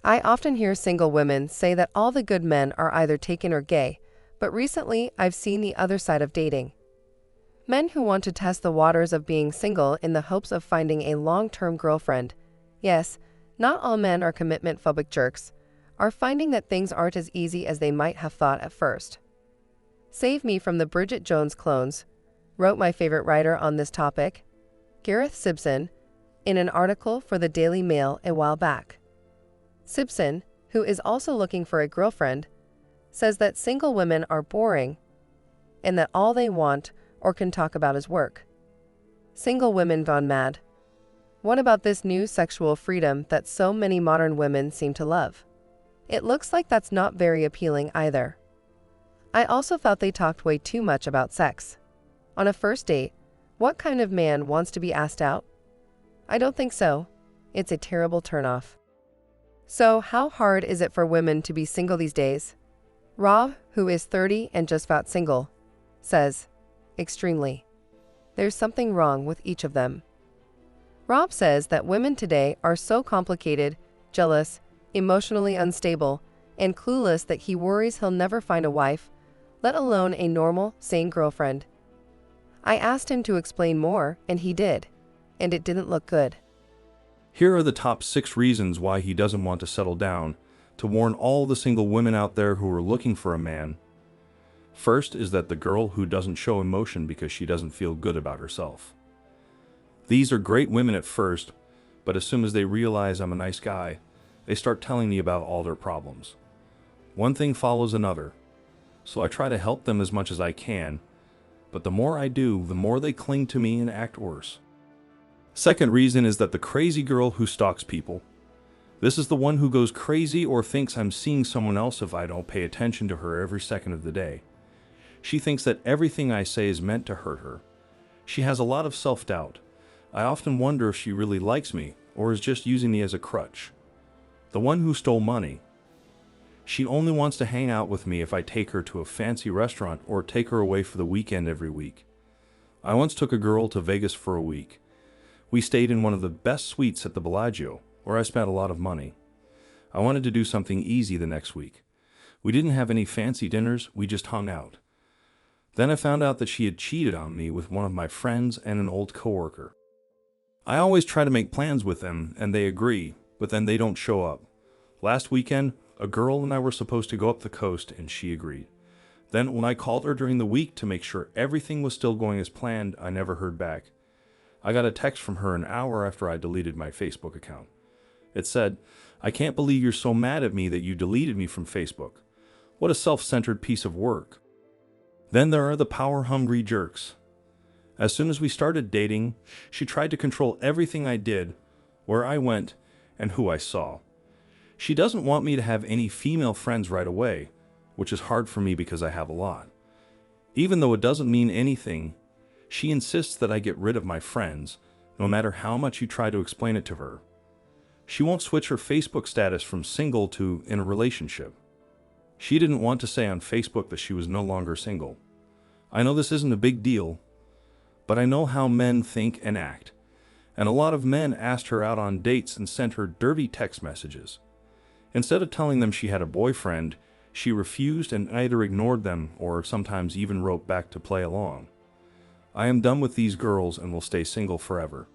I often hear single women say that all the good men are either taken or gay, but recently I've seen the other side of dating. Men who want to test the waters of being single in the hopes of finding a long-term girlfriend. Yes, not all men are commitment-phobic jerks, are finding that things aren't as easy as they might have thought at first. Save me from the Bridget Jones clones, wrote my favorite writer on this topic, Gareth Simpson, in an article for the Daily Mail a while back. Simpson, who is also looking for a girlfriend, says that single women are boring and that all they want or can talk about is work. Single women gone mad. What about this new sexual freedom that so many modern women seem to love? It looks like that's not very appealing either. I also thought they talked way too much about sex. On a first date, what kind of man wants to be asked out? I don't think so. It's a terrible turnoff. So, how hard is it for women to be single these days? Rob, who is 30 and just got single, says, extremely. There's something wrong with each of them. Rob says that women today are so complicated, jealous, emotionally unstable, and clueless that he worries he'll never find a wife, let alone a normal, sane girlfriend. I asked him to explain more, and he did, and it didn't look good. Here are the top 6 reasons why he doesn't want to settle down, to warn all the single women out there who are looking for a man. First is that the girl who doesn't show emotion because she doesn't feel good about herself. These are great women at first, but as soon as they realize I'm a nice guy, they start telling me about all their problems. One thing follows another, so I try to help them as much as I can, but the more I do, the more they cling to me and act worse. Second reason is that the crazy girl who stalks people. This is the one who goes crazy or thinks I'm seeing someone else if I don't pay attention to her every second of the day. She thinks that everything I say is meant to hurt her. She has a lot of self-doubt. I often wonder if she really likes me or is just using me as a crutch. The one who stole money. She only wants to hang out with me if I take her to a fancy restaurant or take her away for the weekend every week. I once took a girl to Vegas for a week. We stayed in one of the best suites at the Bellagio, where I spent a lot of money. I wanted to do something easy the next week. We didn't have any fancy dinners, we just hung out. Then I found out that she had cheated on me with one of my friends and an old coworker. I always try to make plans with them, and they agree, but then they don't show up. Last weekend, a girl and I were supposed to go up the coast, and she agreed. Then when I called her during the week to make sure everything was still going as planned, I never heard back. I got a text from her an hour after I deleted my Facebook account. It said, "I can't believe you're so mad at me that you deleted me from Facebook. What a self-centered piece of work." Then there are the power-hungry jerks. As soon as we started dating, she tried to control everything I did, where I went, and who I saw. She doesn't want me to have any female friends right away, which is hard for me because I have a lot. Even though it doesn't mean anything, she insists that I get rid of my friends, no matter how much you try to explain it to her. She won't switch her Facebook status from single to in a relationship. She didn't want to say on Facebook that she was no longer single. I know this isn't a big deal, but I know how men think and act, and a lot of men asked her out on dates and sent her dirty text messages. Instead of telling them she had a boyfriend, she refused and either ignored them or sometimes even wrote back to play along. I am done with these girls and will stay single forever.